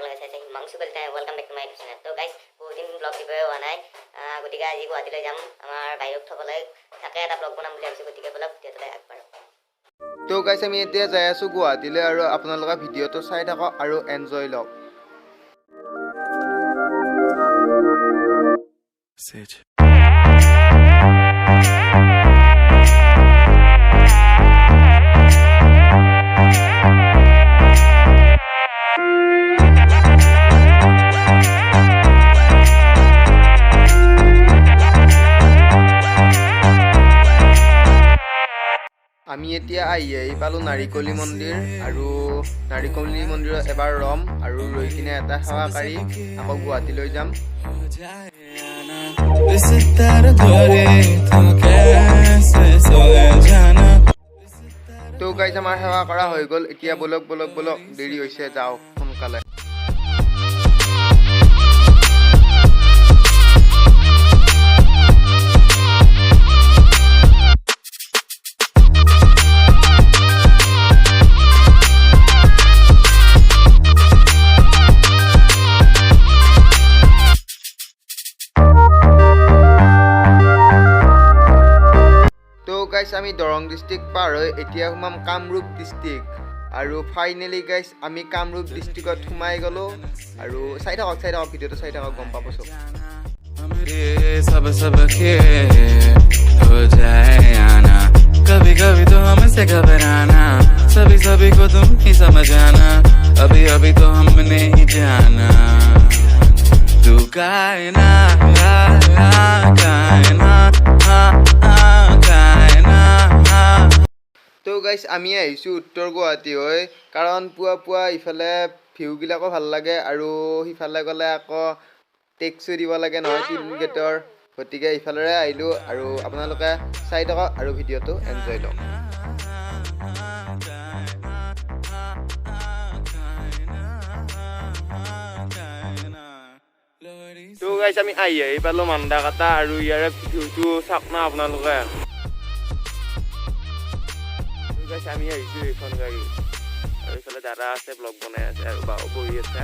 আপোনালোকে চাইছে Himanshu Kalita welcome back to my YouTube channel. তো গাইজ বহুত দিন ব্লগ দিবই হোৱা নাই, গতিকে আজি গুৱাহাটীলৈ যাম। আমাৰ বাইদেউক থ'বলৈ তাকে এটা ব্লগ বনাম বুলি ভাবিছোঁ, গতিকে বলক ভিডিঅ'টোলৈ আগবাঢ়ো। তো গাইজ আমি এতিয়া যাই আছোঁ গুৱাহাটীলৈ আৰু আপোনালোকে ভিডিঅ'টো চাই থাকক আৰু এনজয় লওক। আমি এতিয়া আহি পালোঁ নাৰিকলী মন্দিৰ আৰু নাৰিকলী মন্দিৰত এবাৰ ৰম আৰু ৰৈ কিনে এটা সেৱা কৰি আকৌ গুৱাহাটীলৈ যাম। তো গাইজ আমাৰ সেৱা কৰা হৈ গ'ল, এতিয়া বলক দেৰি হৈছে, যাওঁ সোনকালে। গাইজ আমি দৰং ডিষ্ট্ৰিক্ট পাৰ হৈ এতিয়া সোমাম কামৰূপ ডিষ্ট্ৰিক্ট আৰু ফাইনেলি গাইজ আমি কামৰূপ ডিষ্ট্ৰিক্টত সোমাই গ'লোঁ আৰু চাই থাকক ভিডিঅ'টো চাই থাকক, গম পাব চব। कभी कभी तो हमसे घबराना, सभी सभी को तुम ही समझ आना, अभी अभी तो हमने ही जाना, तू कायना कायना তো গাইজ আমি আহিছোঁ উত্তৰ গুৱাহাটী হৈ, কাৰণ পুৱা ইফালে ভিউবিলাকো ভাল লাগে আৰু সিফালে গ'লে আকৌ টেক্সো দিব লাগে নহয় টিন গেটৰ, গতিকে ইফালেৰে আহিলোঁ আৰু আপোনালোকে চাই থাকক আৰু ভিডিঅ'টো এনজয় লওক। তো গাইজ আমি আহি পালোঁ মান্দাকাটা আৰু ইয়াৰে ভিউটো চাওক না আপোনালোকে। আমি আহিছোঁ এইখন গাড়ী আৰু এইফালে দাদা আছে, ব্লগ বনাই আছে আৰু বাও বহি আছে।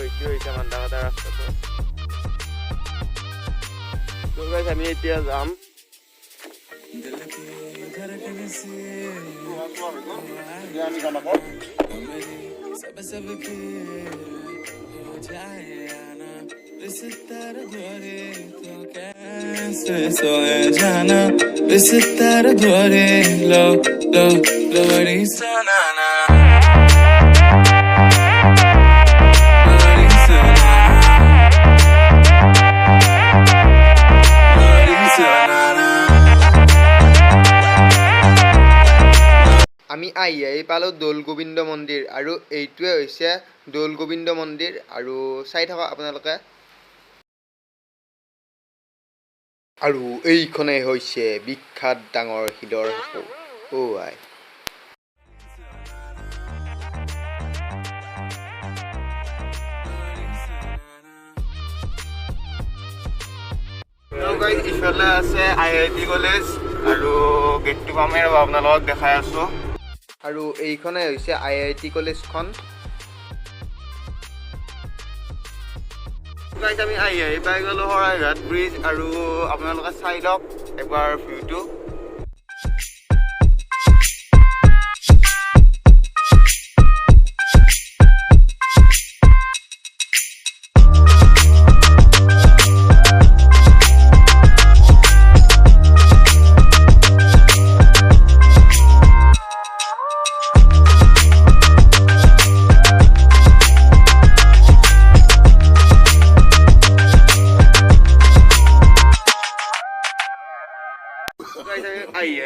এইটো হৈছে মান্দাকাটা ৰাস্তাটো। তো গাইজ আমি এতিয়া যাম। जाना बिस्तर धोरे लो बड़ी सनाना আমি আহি পালোঁ দৌল গোবিন্দ মন্দিৰ আৰু এইটোৱে হৈছে দৌল গোবিন্দ মন্দিৰ আৰু চাই থাকক আপোনালোকে। আৰু এইখনে হৈছে বিখ্যাত ডাঙৰ শিলৰ সাঁকো। আই ইফালে আছে IIT কলেজ আৰু গেটটো পামেই ৰ'ব আপোনালোকক দেখাই আছোঁ। আৰু এইখনে হৈছে IIT কলেজখন। গাইজ আমি আহি পাই গ'লোঁ শৰাইঘাট ব্ৰিজ আৰু আপোনালোকে চাই লওক এবাৰ ভিউটো।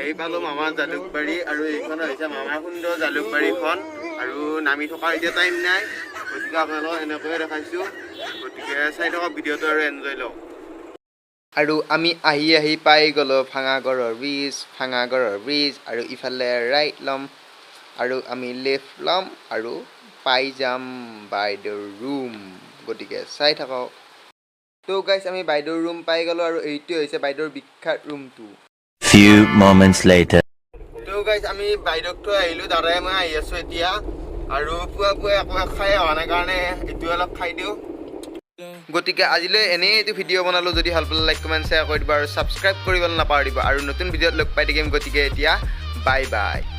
আহি পালোঁ মামা জালুকবাৰী আৰু এইখন হৈছে মামা সুন্দৰ জালুকবাৰীখন আৰু নামি থকা এতিয়া টাইম নাই, গতিকে আপোনালোকক এনেকৈয়ে দেখাইছোঁ, গতিকে চাই থকা ভিডিঅ'টো আৰু এনজয় লওক। আৰু আমি আহি পাই গ'লোঁ ভাঙাগড়ৰ ব্ৰিজ আৰু ইফালে ৰাইট ল'ম আৰু আমি লেফ্ট ল'ম আৰু পাই যাম বাইদেউৰ ৰুম, গতিকে চাই থাকক। তো গাইজ আমি বাইদেউৰ ৰুম পাই গ'লোঁ আৰু এইটোৱে হৈছে বাইদেউৰ বিখ্যাত ৰুমটো। Few moments later. তো গাইজ আমি বাইদেউক থৈ আহিলোঁ, দাদাই মই আহি আছোঁ এতিয়া আৰু পুৱা একো খাই অহা নাই কাৰণে এইটো অলপ খাই দিওঁ গতিকে আজিলৈ এনেই এইটো ভিডিঅ' বনালোঁ যদি ভাল পালে লাইক কমেণ্ট শ্বেয়াৰ কৰি দিব আৰু ছাবস্ক্ৰাইব কৰিবলৈ নাপাহৰিব আৰু নতুন ভিডিঅ'ত লগ পাই থাকিম গতিকে এতিয়া বাই বাই